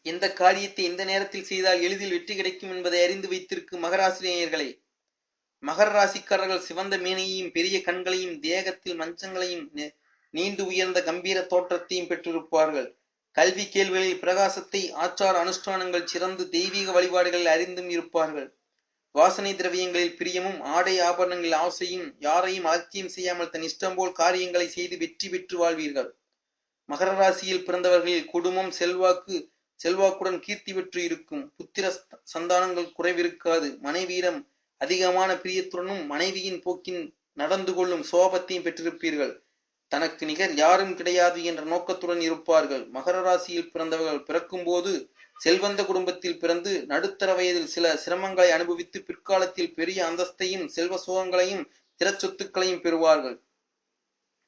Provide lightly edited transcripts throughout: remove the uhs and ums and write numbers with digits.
எந்த காரியத்தை எந்த நேரத்தில் செய்தால் எளிதில் வெற்றி கிடைக்கும் என்பதை அறிந்து வைத்திருக்கும் மகராசினியர்களே, மகர ராசிக்காரர்கள் சிவந்த மேனியையும் பெரிய கண்களையும் தேகத்தில் மஞ்சங்களையும் நீண்டு உயர்ந்த கம்பீர தோற்றத்தையும் பெற்றிருப்பார்கள். கல்வி கேள்விகளில் பிரகாசத்தை, ஆச்சார அனுஷ்டானங்கள் சிறந்து தெய்வீக வழிபாடுகளில் அறிந்தும் இருப்பார்கள். வாசனை திரவியங்களில் பிரியமும் ஆடை ஆபரணங்களில் ஆசையும், யாரையும் அலட்சியம் செய்யாமல் தன் இஷ்டம் போல் காரியங்களை செய்து வெற்றி பெற்று வாழ்வீர்கள். மகர ராசியில் பிறந்தவர்களில் குடும்பம் செல்வாக்குடன் கீர்த்தி பெற்று இருக்கும். புத்திர சந்தானங்கள் குறைவிருக்காது. மனைவியிடம் அதிகமான பிரியத்துடனும் மனைவியின் போக்கின் நடந்து கொள்ளும் சோபத்தையும் பெற்றிருப்பீர்கள். தனக்கு நிகர் யாரும் கிடையாது என்ற நோக்கத்துடன் இருப்பார்கள். மகர ராசியில் பிறந்தவர்கள் பிறக்கும் போது செல்வந்த குடும்பத்தில் பிறந்து நடுத்தர வயதில் சில சிரமங்களை அனுபவித்து பிற்காலத்தில் பெரிய அந்தஸ்தையும் செல்வ சுகங்களையும் திற சொத்துக்களையும் பெறுவார்கள்.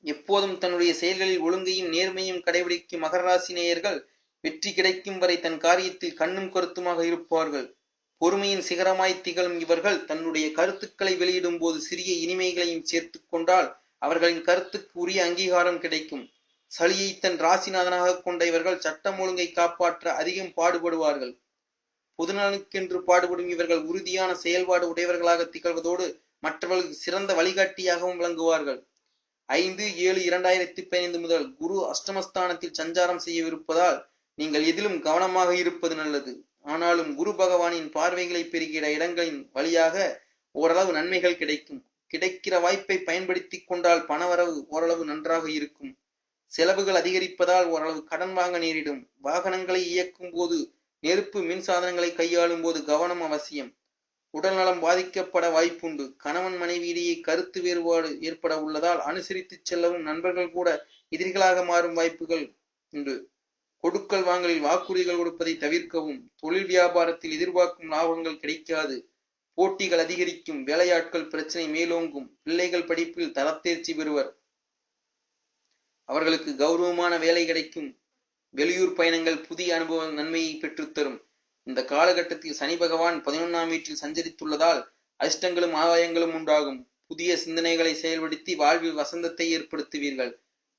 எப்போதும் தன்னுடைய செயல்களில் ஒழுங்கையும் நேர்மையும் கடைபிடிக்கும் மகர ராசி நேயர்கள் வெற்றி கிடைக்கும் வரை தன் காரியத்தில் கண்ணும் கருத்துமாக இருப்பார்கள். பொறுமையின் சிகரமாய் திகழும் இவர்கள் தன்னுடைய கருத்துக்களை வெளியிடும் போது சிறிய இனிமைகளையும் சேர்த்து கொண்டால் அவர்களின் கருத்துக்கு உரிய அங்கீகாரம் கிடைக்கும். சளியை தன் ராசிநாதனாக கொண்ட இவர்கள் சட்டம் ஒழுங்கை காப்பாற்ற அதிகம் பாடுபடுவார்கள். பொதுநலனுக்கென்று பாடுபடும் இவர்கள் உறுதியான செயல்பாடு உடையவர்களாக திகழ்வதோடு மற்றவர்களுக்கு சிறந்த வழிகாட்டியாகவும் விளங்குவார்கள். 5/7/2015 முதல் குரு அஷ்டமஸ்தானத்தில் சஞ்சாரம் செய்யவிருப்பதால் நீங்கள் எதிலும் கவனமாக இருப்பது நல்லது. ஆனாலும் குரு பகவானின் பார்வைகளை பெறுகிற இடங்களின் வழியாக ஓரளவு நன்மைகள் கிடைக்கும். கிடைக்கிற வாய்ப்பை பயன்படுத்தி கொண்டால் பணவரவு ஓரளவு நன்றாக இருக்கும். செலவுகள் அதிகரிப்பதால் ஓரளவு கடன் வாங்க நேரிடும். வாகனங்களை இயக்கும் போது, நெருப்பு மின் சாதனங்களை கையாளும் போது கவனம் அவசியம். உடல்நலம் பாதிக்கப்பட வாய்ப்புண்டு. கணவன் மனைவியிடையே கருத்து வேறுபாடு ஏற்பட உள்ளதால் அனுசரித்து செல்லவும் நண்பர்கள் கூட எதிரிகளாக மாறும் வாய்ப்புகள் உண்டு. கொடுக்கல் வாங்கலில் வாக்குறுதிகள் கொடுப்பதை தவிர்க்கவும். தொழில் வியாபாரத்தில் எதிர்பார்க்கும் லாபங்கள் கிடைக்காது. போட்டிகள் அதிகரிக்கும். வேலையாட்கள் பிரச்சனை மேலோங்கும். பிள்ளைகள் படிப்பில் தரத்தேர்ச்சி பெறுவர். அவர்களுக்கு கௌரவமான வேலை கிடைக்கும். வெளியூர் பயணங்கள் புதிய அனுபவ நன்மையை பெற்றுத்தரும். இந்த காலகட்டத்தில் சனி பகவான் 11ஆம் வீட்டில் சஞ்சரித்துள்ளதால் அதிர்ஷ்டங்களும் ஆதாயங்களும் உண்டாகும். புதிய சிந்தனைகளை செயல்படுத்தி வாழ்வில் வசந்தத்தை ஏற்படுத்துவீர்கள்.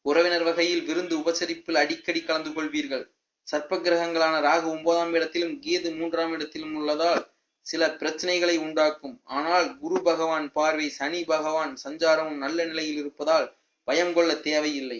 உறவினர் வகையில் விருந்து உபசரிப்பில் அடிக்கடி கலந்து கொள்வீர்கள். சர்ப்ப கிரகங்களான ராகு 9ஆம் இடத்திலும் கேது 3ஆம் இடத்திலும் உள்ளதால் சில பிரச்சனைகளை உண்டாக்கும். ஆனால் குரு பகவான் பார்வை, சனி பகவான் சஞ்சாரமும் நல்ல நிலையில் இருப்பதால் பயம் கொள்ள தேவையில்லை.